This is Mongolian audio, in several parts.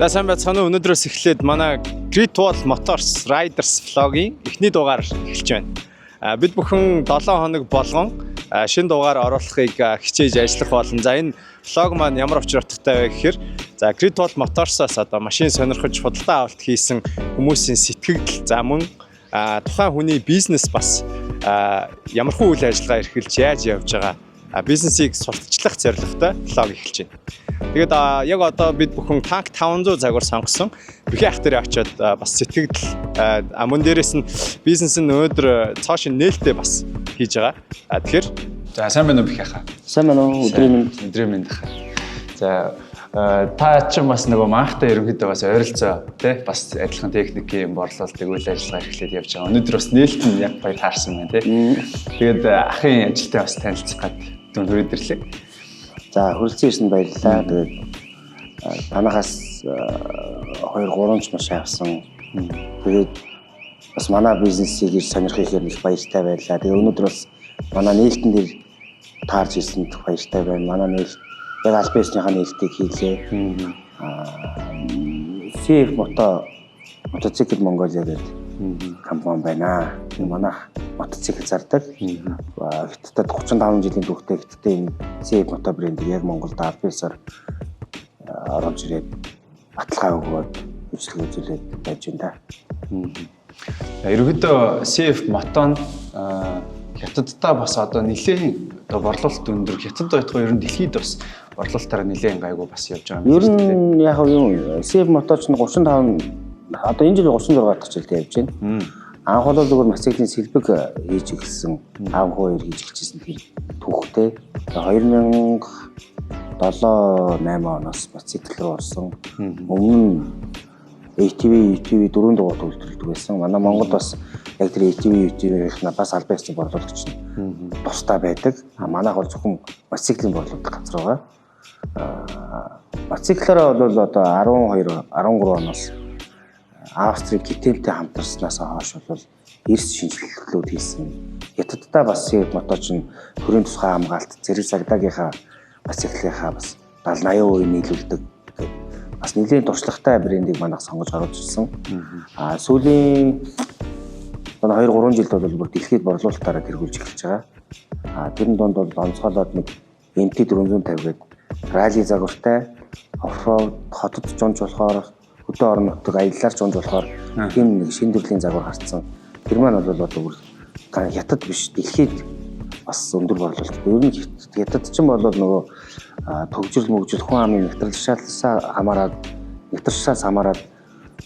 За сайн байцгаана уу. Өнөөдрөөс эхлээд манай Great Wall Motors Riders vlog-ийн эхний дугаар эхэлж байна. Бид бүхэн 7 хоног болгон шинэ дугаар оруулахыг хичээж ажиллах болно. За энэ vlog маань ямар учир утгатай вэ гэхээр за Great Wall Motors-аас одоо машин сонирхож худалдаа авалт хийсэн хүмүүсийн сэтгэгдэл за мөн тухайн хүний бизнес бас ямархуу үйл ажиллагаа эрхэлж яаж явж байгаа бизнесийг сурталчлах зорилготой vlog эхэлж байна. Тэгээд яг одоо бид бүхэн танк 500 загвар сонгосон. Бүхий ах дээр очиод бас сэтгэгдэл мөн дээрээс нь бизнес нь өнөөдөр цааш нээлттэй бас хийж байгаа. Тэгэхээр за сайн байна уу бүхий ахаа. Сайн байна уу өдрийн мэнд ахаа. За та ч бас нөгөө маахтай ерөнхийдөө бас ойролцоо тий бас адилхан техникийн борлуулалтыг үйл ажиллагаа эхлээд явж байгаа. Өнөөдөр бас нээлт нь яг гоё таарсан байна тий. Тэгээд ахын ажилтай бас танилцах гад дүн хүрээдэрлээ. За хүрэлцэн ирсэнд баярлалаа. Тэгээд танахаас 2-3 ч маш авсан. Тэгээд бас манай бизнесийг ирж сонирхохоор их баяртай байлаа. Тэгээд өнөөдөр бас манай нээлтэн дээр таарч ирсэнд баяртай байна. Манай нээлт яг альбисныхаа нээлтийг хийлээ. CF мотоцикл Монголиа гэдэг компани байна. Манайх мотоцикл зардаг. Хятадд 35 жилийн түүхтэй Хятадын энэ CF мото брендийг яг Монголд альбисаар оруулж ирээд баталгаа өгөөд үйлчлэг үзүүлээд байж байна. Ерөнхийдөө CF мотон Хятадтай бас одоо нэлээд одоо борлуулалт өндөр. Хятад байтугай ер нь дэлхийд бас борлуулалтаараа нэлээд гайгүй бас явж байгаа юм. Ер нь яг юм CF моточ нь 35 одоо энэ жил 36 дахь жилдээ явж байна. Анх бол зөвхөн мотоциклын сэлбэг хийж эхэлсэн. 5-2 хийж эхэлсэн тийм түүхтэй. 2007-8 оноос мотоцикл руу орсон. Өмнө ATV 4 дугаар төлөвлөлдөг байсан. Манай Монголд бас яг тэр ATV-ийн бас альбайсны борлуулагч нь тустай байдаг. Манайх бол зөвхөн мотоциклийн борлуулдаг газар байгаа. Мотоциклаараа бол одоо 12-13 оноос Австрик Гитэмтэй хамтарснаас хойш бол эрс шинжилгэлүүд хийсэн. Хятадтай бас CF моточ нь төрийн тусгай хамгаалалт зэрэг цагдаагийнхаа мотоциклынхаа бас 70-80% нийлүүлдэг. Бас нэлийн туршлагатай брендийг манайх сонгож гаргаж ирсэн. Сүүлийн 2-3 жилд бол бүр дэлхийд борлуулалтаараа тэргүүлж эхэлж байгаа. Тэрэн донд бол онцгойлоод нэг MT 450 гэдэг ралли загвартай оффроуд хотод жунж болохоор хөдөө орон нутаг аяллаар жунж болохоор тийм нэг шинэ төрлийн загвар гарцсан. Тэр маань бол одоо бүр хятад биш дэлхийд бас өндөр борлуулалт. Ер нь хятад ч юм бол нөгөө төгжрөл хүн амын нэвтрэлшээс хамаарад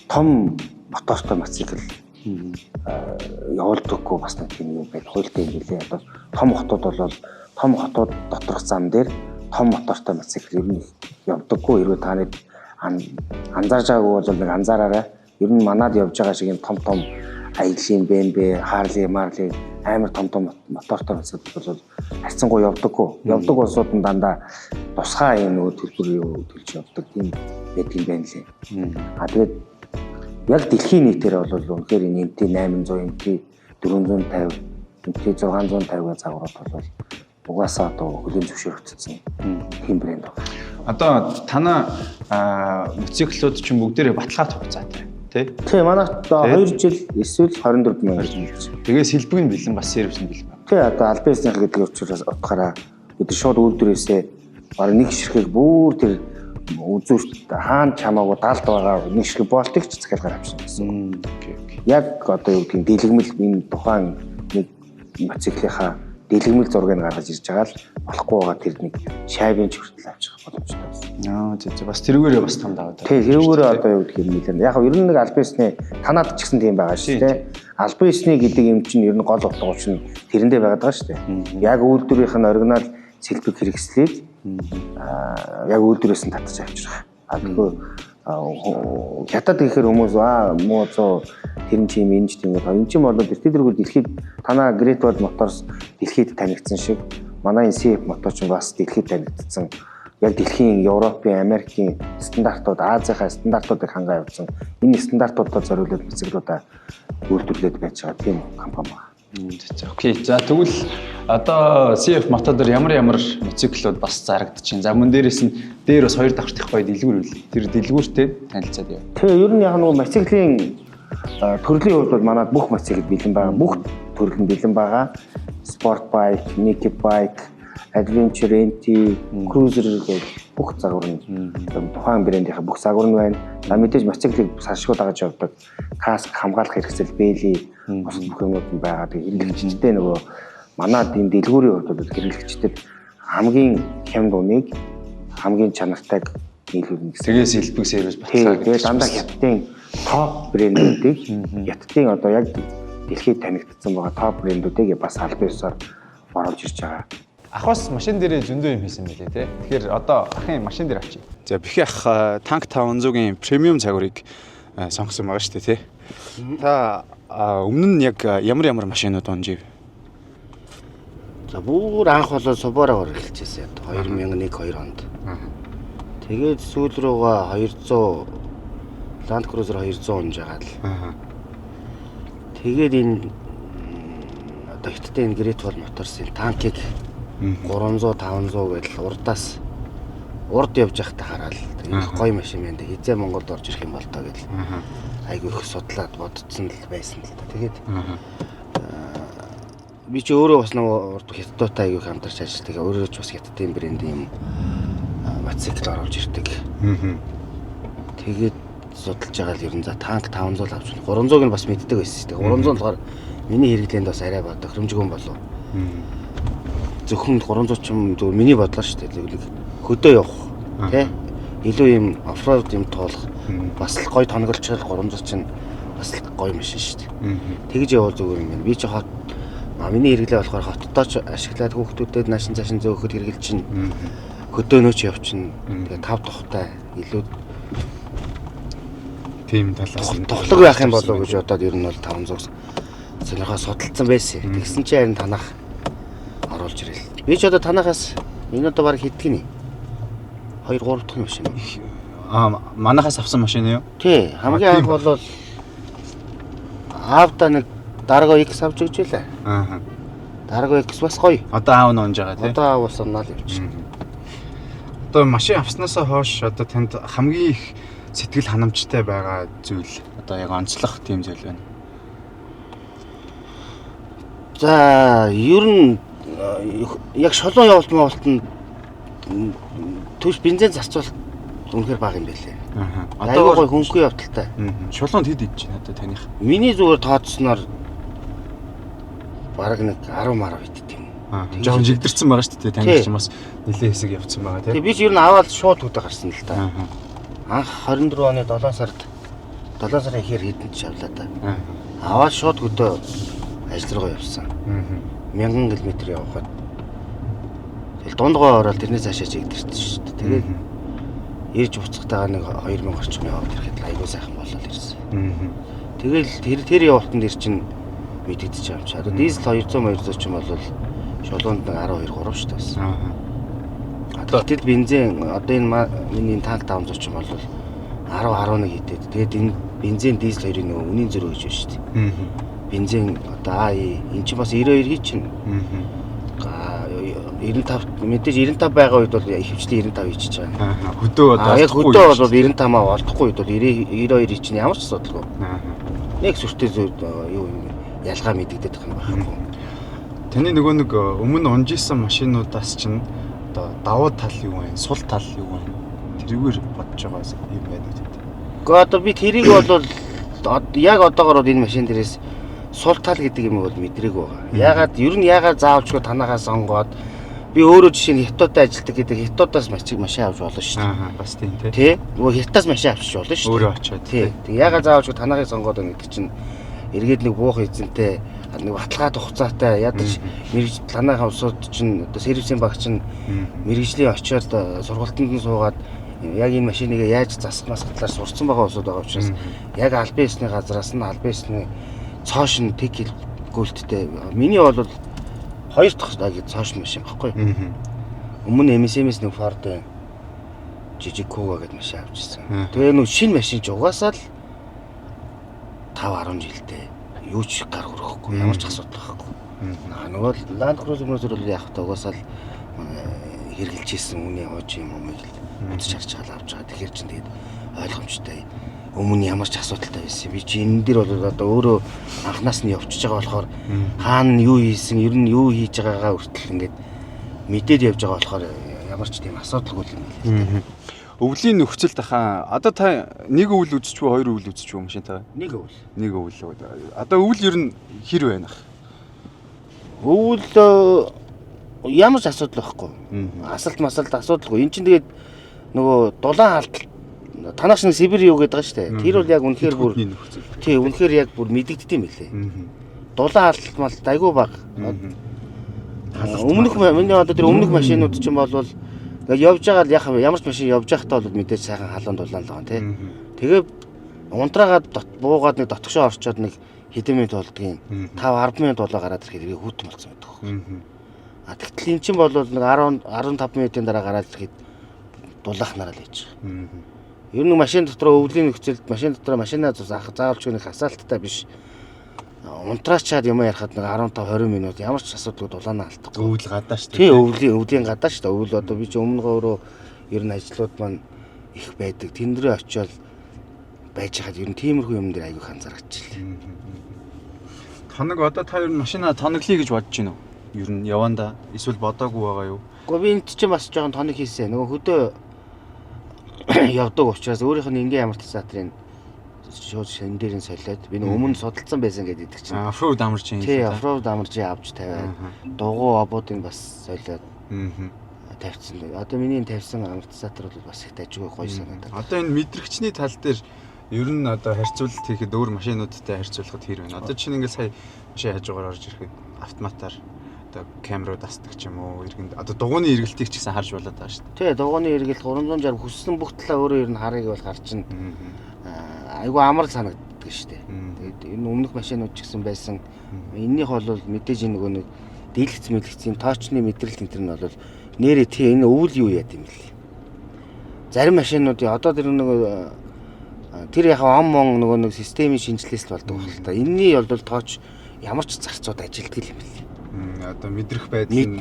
том мотортой мотоцикл явуулдаггүй бас нэг тийм юм байд. Хуйлтай юм билээ. Одоо том хотууд доторх зам дээр том мотортой мотоцикл ер нь явдаггүй. Хэрвээ та нэг анзаарж байгаагүй бол нэг анзаараарай. Ер нь манад явж байгаа шиг юм том аялын BMW, Harley, Marley амар том мотортой мотоцикл бол харьцангуй явдаггүй. Явдаг улсууд нь дандаа тусгай юм нөгөө төлбөр төлж явдаг тийм байдаг юм байна лээ. Тэгээд яг дэлхийн нийтээр бол үнэхээр энэ MT 800, MT 450, MT 650 загварууд бол угаасаа одоо хүлээн зөвшөөрөгдсөн тийм брэнд байна. Одоо танаа мотоциклууд чинь бүгдээрээ баталгаат хугацаатай тий? Тий, манайх 2 жил эсвэл 24 мянга жил. Тэгээ сэлбэг нь бэлэн бас сервис нь бэлэн байна. Тий, одоо альбисных гэдэг учраас утгаараа бид шууд үйлдвэрээсээ баг нэг ширхэг бүр тэр үзүүрт хаана чамаагүй далд байгаа нэг ширхэг болтыг ч захиалгаар авчихсан гэсэн. Яг одоо юу гэдгийг дэлгэмэл энэ тухайн нэг мотоциклынхаа дэлгэмэл зургийг гаргаж ирж байгаа л болохгүй байгаа тэр нэг шайбын ч хүртэл авчих боломжтой байна. Зөв бас тэрүүгээрээ бас том даваад байна. Тий, тэрүүгээрээ одоо юу гэдгийг нэлээд. Яг ер нь нэг альбисны танаад ч гэсэн тийм байгаа шүү дээ. Альбисны гэдэг юм чинь ер нь гол утга учир нь тэрэндээ байгаад байгаа шүү дээ. Яг үйлдвэрийнх нь оригинал сэлбэг хэрэгслээд яг үйлдвэрээс нь татаж авчрах. Тэгэхгүй хятад гэхээр хүмүүс муу 100 тэрэн чим энэ ч тийм энэ ч бол дэлхийдэргүй дэлхийд танаа Great Wall Motors дэлхийд танигдсан шиг манай CF моточ бас дэлхийд танигдсан. Яг дэлхийн Европын, Америкийн стандартууд, Азийнхаа стандартуудыг хангаа явуулсан. Энэ стандартуудад зориулаад мотоциклуудаа үйлдвэрлээд байж байгаа тийм компани байна. Окей. За тэгвэл одоо CF мото дээр ямар моциклууд бас зарагдаж байна. За мөн дээрээс нь дээр бас 2 давхрах гоё дэлгүүр үл. Тэр дэлгүүртэй танилцаад яа. Тэгээ ер нь яг нөгөө моциклийн төрлийн хувьд бол манад бүх моцикл бэлэн байгаа. Бүх төрөл нь бэлэн байгаа. Sport bike, naked bike, adventure, NT, cruiser гэх бүх загвар нь тухайн брэндийнхаа бүх загвар нь байна. Мэдээж моциклыг салшгүй дагаж явдаг. Каск, хамгаалах хэрэгсэл, бэйли бас бүх юмуд нь байгаа. Тэгээ хэрэглэгчтэй нөгөө манад энэ дэлгүүрийн хувьд бол хэрэглэгчдэд хамгийн хямд уныг хамгийн чанартайг нийлүүлнэ гэсэн. Тэгээс хэлбэг сервис батлаа. Тэгээ дандаа хятадын топ брэндүүдийг хятадын одоо яг дэлхийд танигдсан байгаа топ брэндүүдийг бас аль биесээр оруулж ирж байгаа. Ах бас машин дээрээ зөндөө юм хийсэн мэлээ те. Тэгэхээр одоо ахын машин дээр авчи. За бихи ах танк 500-ийн премиум загварыг сонгосон байгаа шүү дээ тий. Та өмнө нь яг ямар машинууд унжив? За бүр анх болоо Subaru-аар эхэлчихсэн. 2001 2 онд. Тэгээд сүүл рүүгээ 200 Land Cruiser 200 унжаагаад л. Тэгээд энэ одоо хятадын энэ Great Wall Motors-ийн танкийг 300 500 гэдэл урд явж байхдаа хараад энэ гоё машин байна. Хизээ Монголд орж ирэх юм бол тоо гэдэл. Айгу их судлаад бодцсон л байсан л да. Тэгээд би ч өөрөө бас нэг хятадтай айгу хамтарч ажилладаг. Тэгээ өөрөө ч бас хятадын брэнд юм моцикл оруулж ирдэг. Тэгээд судалж байгаа л ер нь за танк 500 авч 300-ыг нь бас мэддэг байсан. Тэгээ 300 болохоор миний хэрэглээнд бас арай бод тохиромжгүй болов. Зөвхөн 300 ч юм зөв миний бодлоо шүү дээ. Хөдөө явах тий илүү юм оффроуд юм туулах бас л гоё тоногчлол 300 чинь бас л гоё машин шүү дээ. Тэгж явал зүгээр юм байна. Би ч хот миний хэрэглээ болохоор хоттоо ч ашиглаад хүүхдүүдэд наашин цаашин зөөхөд хэрэглэж чинь хөдөөнөө ч явчихна. Тэгээ 5 тухтай илүү Тийм талаас нь тоглог байх юм болов гэж бодоод ер нь бол 500 сонирхоо судалсан байсан. Тэгсэн чинь харин танах оруулж ирэл. Би ч одоо танахаас энэ одоо баг хэдгний 2 3 дахь машин. Манахаас авсан машин юу? Тий, хамгийн анх бол Авда нэг Dargo X авч өгч байлаа. Dargo X бас гоё. Одоо аав нь унж байгаа тий. Одоо аав санаал явчихна. Одоо машин авснаасаа хойш одоо танд хамгийн их сэтгэл ханамжтай байгаа зүйл одоо яг онцлох тийм зүйл байна. За, ер нь яг шолон явуултанд төш бензин зарцуулалт үнэхээр бага юм байлээ. Одоо гой хөнгөн явдалтай. Шулуунд хэд идэж байна одоо таних? Миний зүгээр тооцсноор бараг нэг 10 марав идэх юм. Жохон жигдэрсэн байгаа шүү дээ. Таних ч бас нэлээд хэсэг явцсан байгаа тийм. Тэгээ би ч ер нь аваад шууд хөдөө гарсан л та. Анх 24 оны 7 сарын ихээр хэдэн ч авлаа та. Аваад шууд хөдөө ажил руу явсан. 1000 км явхад тэгэл дундгой ороод тэрнээс хашаа жигдэрсэн шүү дээ. Тэгээд ирж буцахтайгаа нэг 2000 орчим яваад ирэхэд айгүй сайхан болол ирсэн. Тэгэл тэр явалтанд ир чинь мэдэгдэж байгаа юм чи. Одоо дизель 200 ч юм бол шулуунд нэг 12 3 шүү дээ байсан. Тэгэхдээ бензин одоо энэ миний танк 500 ч юм бол 10 11 хийдэг. Тэгээд энэ бензин дизель хоёрын нөгөө үнийн зөрүү гэж байна шүү дээ. Бензин одоо энэ чинь бас 92 хий чинь. 95 мэдээж 95 байгаа үед бол ихэвчлэн 95 хийчихэж байгаа. Хөдөө одоо яг хөдөө бол 95-аа олдохгүй үед бол 92 хий чинь ямар ч асуудалгүй. Нэг сүртэй юу юм ялгаа мэдэгдэх юм байна. Таны нөгөө нэг өмнө унжижсэн машинуудаас чинь одоо давуу тал юу вэ? Сул тал юу вэ? Тэрүүгээр бодож байгаа юм байна үү? Гэхдээ одоо би тэрийг бол яг одоогоор энэ машин дээрээс сул тал гэдэг юм бол мэдрээгүй байгаа. Ягаад заавчгүй танахаа сонгоод би өөрөө жишээ нь хятадтай ажилладаг гэдэг хятадаас машин авч болно шүү дээ. Бас тийм тий. Тий. Нөгөө хятадаас машин авчиж болно шүү дээ. Өөрөө очиод. Тий. Ягаад заавчгүй танахыг сонгоод байна гэдэг чинь эргээд нэг буух эзэнтэй нэг баталгаад хугацаатай ядаж танахаа усууд чинь одоо сервисийн баг чинь мэрэгжлийн очиод сургалтанд нь суугаад яг энэ машиныг яаж засахнаас талаар сурцсан байгаа усуд байгаа учраас яг албан ёсны газраас нь албан ёсны цоош нь тэг гүйлттэй. Миний бол 2 дахь цоош машин баггүй. Өмнө MSM-с нэг Ford жижиг Kuga гэдэг машин авчихсан. Тэгээ нэг шинэ машин ч угаасаа л 5 10 жилдээ юу ч гар хөрөхгүй ямар ч асуудал байхгүй. Нөгөө Land Cruiser бол яг та угаасаа л хэрглэж ийсэн үний хож юм уу үзэж харж байгаа авч байгаа. Тэгэхээр чинь тэгээд ойлгомжтой. Өмнө ямар ч асуудалтай байсан. Би чи энэ дээр бол одоо өөрөө анханаас нь явчихж байгаа болохоор хаана юу хийсэн, ер нь юу хийж байгаагаа хүртэл ингээд мэдээд явж байгаа болохоор ямар ч тийм асуудалгүй юм байна. Өвлийн нөхцөл дахаа одоо та нэг өвөл үзчихвээ, хоёр өвөл үзчихвээ машин та? Нэг өвөл. Нэг өвөл. Одоо өвөл ер нь хэр байна? Өвөл ямар ч асуудал байхгүй. Асалт асуудалгүй. Энд чинь тэгээд нөгөө дулаан халт танаас нэг Сибирь юу гэдэг байгаа шүү дээ. Тэр бол яг үнэхээр бүр тий үнэхээр яг бүр мэдэгддэм байлээ. Дулаан халт мал айгүй баг. Өмнөх миний одоо тэр өмнөх машинууд ч юм бол явж байгаа л ямар ч машин явж байхдаа бол мэдээж сайхан халуун дулаан л байгаа тий. Тэгээ унтраагаад буугаад нэг дотгошоо орчоод нэг хэдэн минут болдгийн 5-10 минут болоо гараад ирэхэд би хүүтэн болсон байдаг хөө. Тэгтэл эн чинь бол нэг 10-15 минутын дараа гараад ирэхэд дулаахнараа л байж байгаа. Ер нь машин дотор өвлийн нөхцөлд машин дотор машинаа заавалч нэг хасаалттай биш. Унтраачаад юм ярахад нэг 15-20 минут ямар ч асуудалгүй дулаанаа алдахгүй. Өвөл гадаа шүү дээ. Тий өвлийн гадаа шүү дээ. Өвөл одоо би чи өмнө өөрөө ер нь ажлууд маань их байдаг. Тэндрээ очиод байж хаад ер нь тиймэрхүү юм дээр аягүй анзаарчихлээ. Тоног одоо та ер нь машина тоноглоё гэж бодож байна уу? Ер нь яванда эсвэл бодоогүй байгаа юу? Гэхдээ би энд чинь бас жоохон тоног хийсэн. Нөгөө хөдөө явдаг учраас өөрийнх нь ингийн амортизаторын шууд шин дээр нь солиод би нэг өмнө судалсан байсан гэдэг чинь. Офроуд амарч юм. Тий, офроуд амарч авч тавиад дугуй обуудыг бас солиод тавьчихсан. Одоо миний тавьсан амортизатор бол бас их дажгүй гоё санагдав. Одоо энэ мэдрэгчний тал дээр ер нь одоо харьцуулалт хийхэд өөр машинуудтай харьцуулахад хэр байна? Одоо чинь ингээд сая машин хажуугаар орж ирэхэд автоматар одоо камеруу дасдаг ч юм уу иргэнд одоо дугууны эргэлтийг ч гэсэн харж болоод байгаа шүү Тий, дээ. дугууны эргэлт 360 хүссэн бүх талаа өөрөө ер нь харыг бол гарчин. Айгу амар санагддаг шүү дээ. Тэгээд энэ өмнөх машинууд ч гэсэн байсан. Эннийх бол мэдээж нөгөө нэг дийлэгцийн тоочны мэдрэлт энэ нь бол нэрээ тий энэ өвөл юу яа гэм бэл. Зарим машинуудын одоо тэр нөгөө тэр яг он нөгөө нэг системийн шинжилээс л болдог байна л та. Энэний бол тооч ямар ч зарцууд ажилтдаг юм бэл. Одоо мэдрэх байдал нь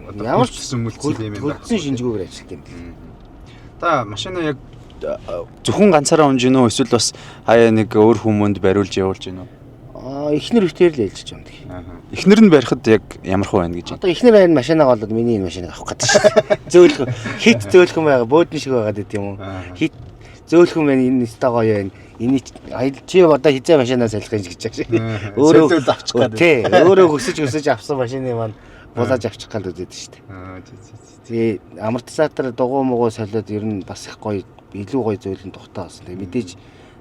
одоо ямар ч сүмэлцэл юм байна. Хөлдсөн шинжгүүгээр ажилтдаг юм бэл. Та машина яг зөвхөн ганцаараа унж гинөө эсвэл бас хаяа нэг өөр хүмүүнд бариулж явуулж гинөө? Эхнэр битээр л ээлжиж юм. Эхнэр нь барихад яг ямар хөө байна гэж. Одоо эхнэр байна машинаа болоод миний энэ машиныг авах гэдэг шүү. Зөөлхөн хит зөөлхөн байгаа бөөдөн шиг байгаа гэдэг юм уу? Хит зөөлхөн байна энэ өстой гоё байна. Энийг чи одоо хизээ машинаа салих гэж байгаа шүү. Өөрөө авчих гэдэг. Тий, өөрөө хөсөж авсан машины маань булааж авчих гал үзээд шүү дээ. Тэгээ амортизатор дугуй муугай солиод ер нь бас их гоё илүү гоё зөөлөн тухтай болсон. Тэгээ мэдээж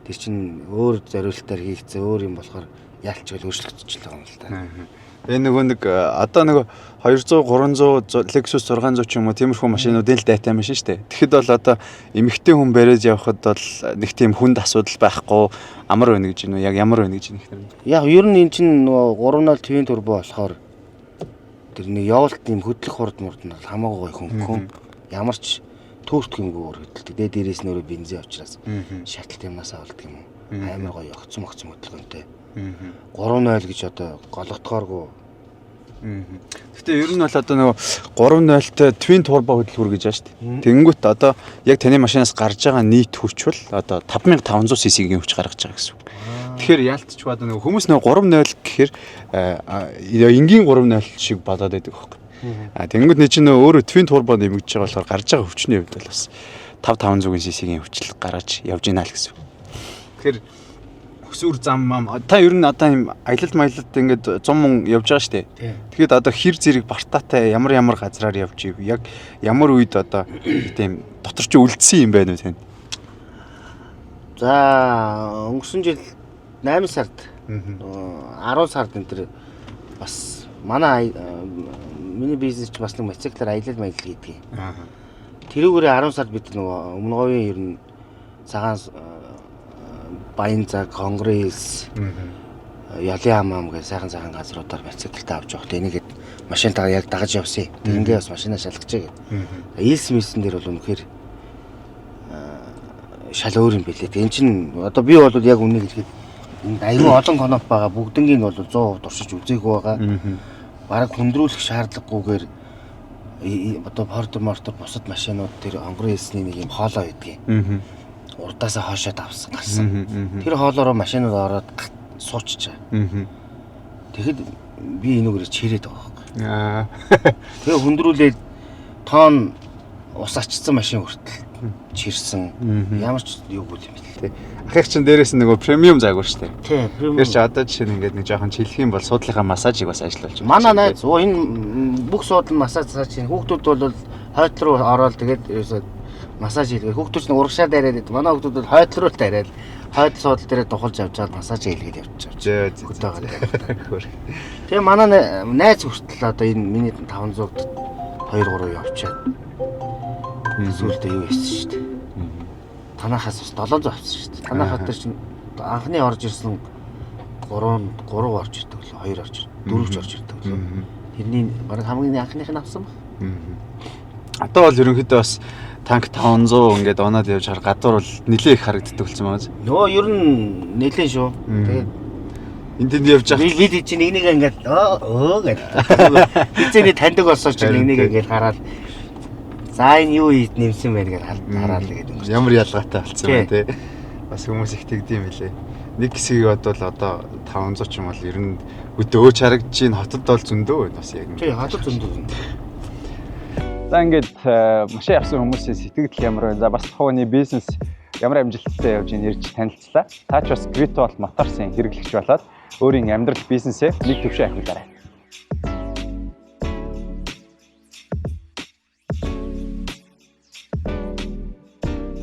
тэр чинь өөр зориулалтаар хийгдсэн өөр юм болохоор яалч гэл өөрчлөгдөж байгаа юм л та. Энэ нөгөө нэг одоо нөгөө 200 300 Lexus 600 ч юм уу тиймэрхүү машинуудын л дайтай машин шүү дээ. Тэгэхэд бол одоо эмэгтэй хүн бариад явхад бол нэг тийм хүнд асуудал байхгүй амар байна гэж байна уу? Яг ямар байна гэж байна? Яг ер нь эн чинь нөгөө 3.0 twin turbo болохоор тэр нэг явуулт юм хөдлөх хурд мурд нь хамаагүй гоё хөнгөн. Ямар ч төөртгөнгөө хөдөлдөг. Тэгээ дээрээс нөрөө бензин учраас шаталт юмнасаа болдог юм уу? Амар гоё огцом хөдөлгөөнтэй. 3.0 гэж одоо гологдохооргүй. Гэхдээ ер нь бол одоо нөгөө 3.0-тэй twin turbo хөдөлгүүр гэж байна шүү дээ. Тэнгүүт одоо яг таны машинаас гарч байгаа нийт хүч бол одоо 5500 cc-ийн хүч гаргаж байгаа гэсэн үг. Тэгэхээр яалтч бада нөгөө хүмүүс нөгөө 3.0 гэхээр энгийн 3.0 шиг болоод байдаг байхгүй. Тэнгүүт нэг чинь өөрөө twin turbo нэмэгдэж байгаа болохоор гарч байгаа хүчний хувьд бол бас 5500 cc-ийн хүч гаргаж явж ийна л гэсэн үг. Тэгэхээр өсвөр зам та ер нь одоо юм аялал маялалд ингээд 100 мөн явж байгаа шүү дээ. Тэгэхэд одоо хэр зэрэг бартаатай ямар газраар явж ив яг ямар үед одоо тийм дотор ч үлдсэн юм байна уу тань? За өнгөрсөн жил 8 сард 10 сард энэ төр бас манай миний бизнес ч бас нэг мотоциклаар аялал маялал хийдэг. Тэрүүгээрээ 10 сард бид нөгөө өмнө говийн ер нь цагаан Баян цаг, конгресс, ялын хамаам гэх сайхан газруудаар мотоциклтай авч явах. Энийгээд машинтаа яг дагаж явсан. Ингээ бас машинаа шалгачээ гэдэг. Ийс мисэн дээр бол үнэхээр шал өөр юм билээ. Энд чинь одоо би бол яг үнийг хэлэхэд Энд аюул олон коноп байгаа. Бүгднийг нь бол 100% туршиж үзээгүй байгаа. Бараг хүндрүүлэх шаардлагагүйгээр одоо мортор бусад машинууд тэр онгорын хэлсний нэг юм хоолой байдгийг. Урдаасаа хоошоод авсан гарсан. Тэр хоолоороо машинууд ороод суучж байгаа. Тэгэхэд би энүүгээр чирээд байгаа байхгүй. Тэгээ хүндрүүлээд тоон ус ачсан машин хүртэл чирсэн. Ямар ч юу гүйл юм бэл. Ахих чинь дээрээс нөгөө премиум заагүй шүү дээ. Тий, премиум. Тэр чи одоо жишээ нь ингээд нэг жоохон чилэх юм бол суудлынхаа массажийг бас ажиллуулж байна. Манай найз энэ бүх суудлын массаж чинь хүүхдүүд бол хойд руу ороод тэгээд ерөөсөө массаж хийлгээ. Хүүхдүүд нь урагшаа дайраад идэв. Манай хүүхдүүд бол хойд руу дайраад хойд суудлын дээрээ тухалж авч чаад массаж хийлгээд явчихав. Тэгээ манай найз хүртэл одоо энэ миний 500-д 2-3 явчаад зүйлдээ юу хийсэн шүү дээ. Танахаас бас 700 авсан шүү дээ. Танахаа тэр чинь анхны орж ирсэн 3 орж ирдэг лөө 2 орж ирдэг 4 ч орж ирдэг лөө. Тэрний бараг хамгийн анхных нь авсан баг. Одоо бол ерөнхийдөө бас танк 500 ингээд оноод явж хар гадуур бол нэлээ их харагддаг болсон байна. Нөө ер нь нэлээ шүү. Тэгээд энд тэнд явж байгаа. бид чинь нэг ингээд гэдэг. Хизээний таньдаг болсон ч нэг ингээд хараад за энэ юу ийд нэмсэн байх гэж хараад л гэдэг. Ямар ялгаатай болсон бэ те. Бас хүмүүс их тэгдэм билээ. Нэг хэсгийг бодвол одоо 500 ч юм бол ер нь өдөө өөч харагдаж чинь хотод бол зөндөө бас яг. Тий, хотод зөндөө. За ингээд машин авсан хүмүүсийн сэтгэл ямар вэ? За бас тухайны бизнес ямар амжилттай явж ийн ирж танилцлаа. Та ч бас Grito бол моторсын хэрэглэгч болоод өөрийн амьдрал бизнесээ нэг төвшөө ахиулаарай.